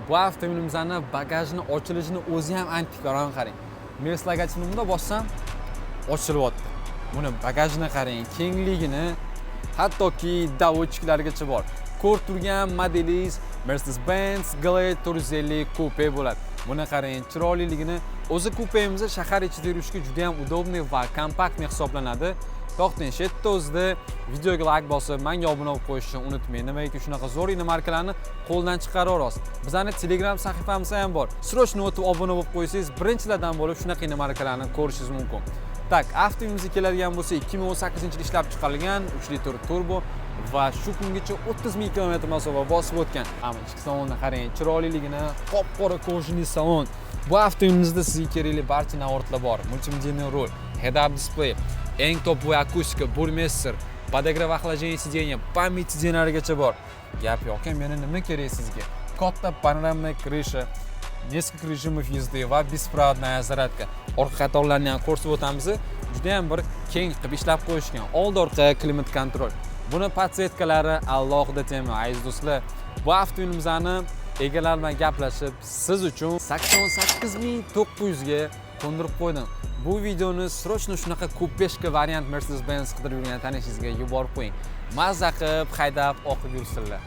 Bu avtomobilimizning bagajini ochilishini o'zi ham antik, qarang. Men slagachini bunda bossam ochilyapti. Buni bagajini qarang, kengligini, hattoki davotchiklargacha bor. Ko'rib turgan modelingiz Mercedes-Benz Glade 450 Coupe bo'ladi. Buni qarang, chiroyliligini. O'zi kupemiz shahar ichida yurishga juda ham udobniy va kompaktniy hisoblanadi. To'xting, shu yerda o'zida videoga like bosib, menga obuna bo'lib qo'yishni unutmang. Nimaiki shunaqa zo'r markalarni qo'ldan chiqaraverasiz. Bizning Telegram sahifamiz ham bor. Srochno o'tib obuna bo'lib qo'ysangiz, birinchilardan bo'lib shunaqa markalarni ko'rishingiz mumkin. Tak, avtomobilimiz keladigan bo'lsa 2018-yil ishlab chiqarilgan 3 litr turbo va shu kungacha 30 ming kilometr masofa bosib o'tgan. Ammo ichki salonni qarang, chiroyliligini, qop-qora kojniy salon. Bu avtomobilimizda sizga kerakli barcha navortlar bor. Multimedial rul, head-up display, eng topovoy akustika, burmester, podogrev охлаждения сиденья, память сиденьялarigacha bor. Gap yo'q, meni nima kerak sizga? Katta panoramik крыша, несколько режимов езды va беспроводная зарядка. Orqa qatorlarni ham ko'rsatib o'tamiz. Juda ham bir keng qilib ishlab qo'yishgan. Old-orqa klimat kontrol. Buni podsetkalari alohida tema, aziz do'stlar. Bu avtomobilimizni egalar bilan gaplashib, siz uchun 88.900 ga qo'ndirib qo'ydim. Bu videoni srochno shunaqa kupeshka variant Mercedes-Benz qidirib yurgan tanishingizga yuborib qo'ying. Mazza qilib, haydab, o'qib yursinlar.